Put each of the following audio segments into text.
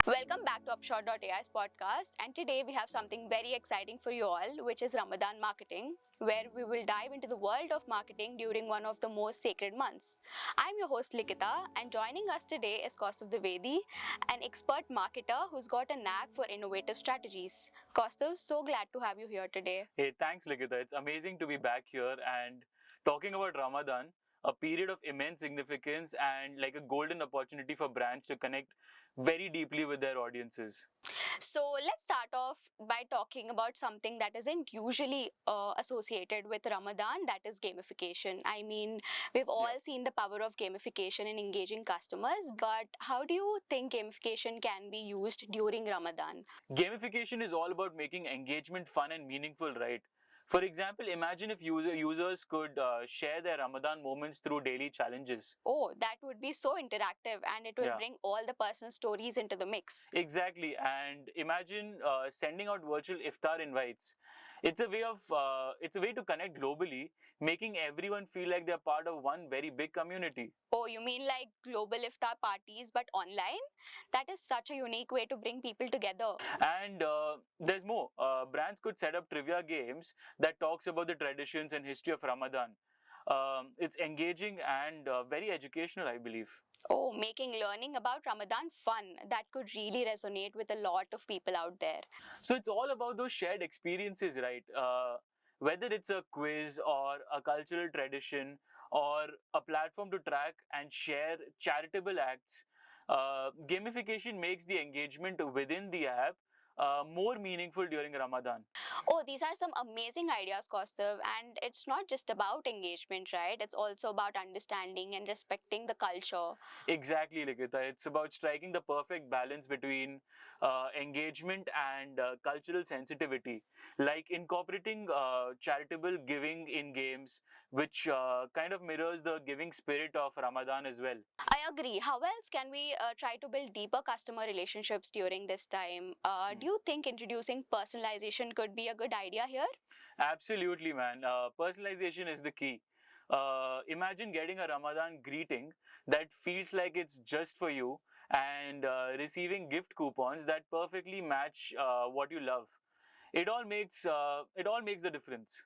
Welcome back to Upshot.ai's podcast, and today we have something very exciting for you all, which is Ramadan marketing, where we will dive into the world of marketing during one of the most sacred months. I'm your host Likitha, and joining us today is Kaustuv an expert marketer who's got a knack for innovative strategies. Kaustuv, so glad to have you here today. Hey, thanks, Likitha. It's amazing to be back here and talking about Ramadan, a period of immense significance and like a golden opportunity for brands to connect very deeply with their audiences. So let's start off by talking about something that isn't usually associated with Ramadan, that is gamification. I mean, we've all seen the power of gamification in engaging customers, but how do you think gamification can be used during Ramadan? Gamification is all about making engagement fun and meaningful, right? For example, imagine if users could share their Ramadan moments through daily challenges. Oh, that would be so interactive and it will Yeah. bring all the personal stories into the mix. Exactly, and imagine sending out virtual iftar invites. It's a way to connect globally, making everyone feel like they're part of one very big community. Oh, you mean like global iftar parties but online? That is such a unique way to bring people together. And there's more. Brands could set up trivia games that talks about the traditions and history of Ramadan. It's engaging and very educational, I believe. Oh, making learning about Ramadan fun. That could really resonate with a lot of people out there. So it's all about those shared experiences, right? Whether it's a quiz or a cultural tradition or a platform to track and share charitable acts, gamification makes the engagement within the app more meaningful during Ramadan. Oh, these are some amazing ideas, Kaustav. And it's not just about engagement, right? It's also about understanding and respecting the culture. Exactly, Likita. It's about striking the perfect balance between engagement and cultural sensitivity, like incorporating charitable giving in games, which kind of mirrors the giving spirit of Ramadan as well. I agree. How else can we try to build deeper customer relationships during this time? Do you think introducing personalization could be a good idea here? Absolutely, man. Personalization is the key. Imagine getting a Ramadan greeting that feels like it's just for you and receiving gift coupons that perfectly match what you love. It all makes the difference.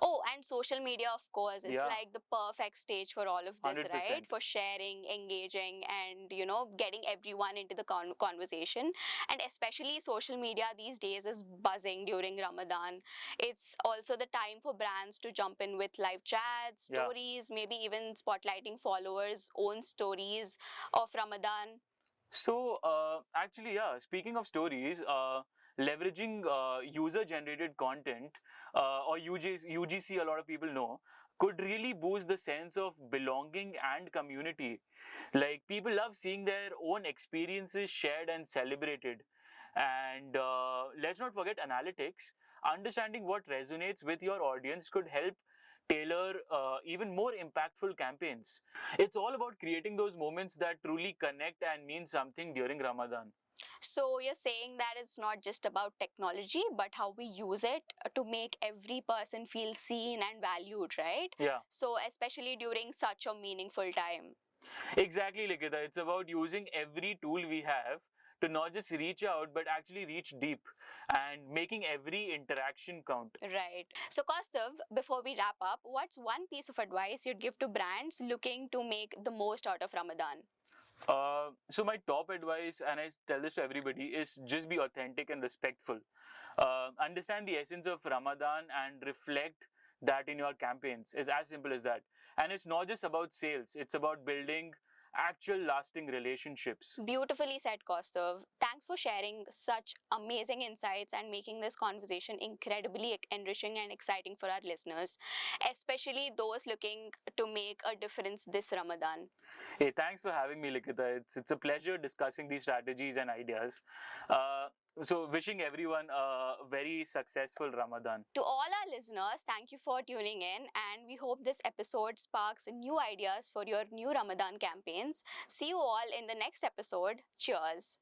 Oh, and social media, of course. It's Yeah, like the perfect stage for all of this, right? 100%. For sharing, engaging, and, getting everyone into the conversation. And especially social media these days is buzzing during Ramadan. It's also the time for brands to jump in with live chats, Yeah. stories, maybe even spotlighting followers' own stories of Ramadan. So, actually, yeah, speaking of stories, leveraging user-generated content or UGC, a lot of people know, could really boost the sense of belonging and community. Like, people love seeing their own experiences shared and celebrated. And let's not forget analytics. Understanding what resonates with your audience could help tailor even more impactful campaigns. It's all about creating those moments that truly connect and mean something during Ramadan. So you're saying that it's not just about technology, but how we use it to make every person feel seen and valued, right? Yeah, So especially during such a meaningful time. exactly, Likita. It's about using every tool we have to not just reach out, but actually reach deep and making every interaction count. Right. So Kaustav, before we wrap up, what's one piece of advice you'd give to brands looking to make the most out of Ramadan? So my top advice, and I tell this to everybody, is just be authentic and respectful. Understand the essence of Ramadan and reflect that in your campaigns. It's as simple as that. And it's not just about sales; it's about building actual lasting relationships. Beautifully said, Kaustav. Thanks for sharing such amazing insights and making this conversation incredibly enriching and exciting for our listeners, especially those looking to make a difference this Ramadan. Hey, thanks for having me, Likita. It's a pleasure discussing these strategies and ideas. So wishing everyone a very successful Ramadan. To all our listeners, thank you for tuning in, and we hope this episode sparks new ideas for your new Ramadan campaigns. See you all in the next episode. Cheers.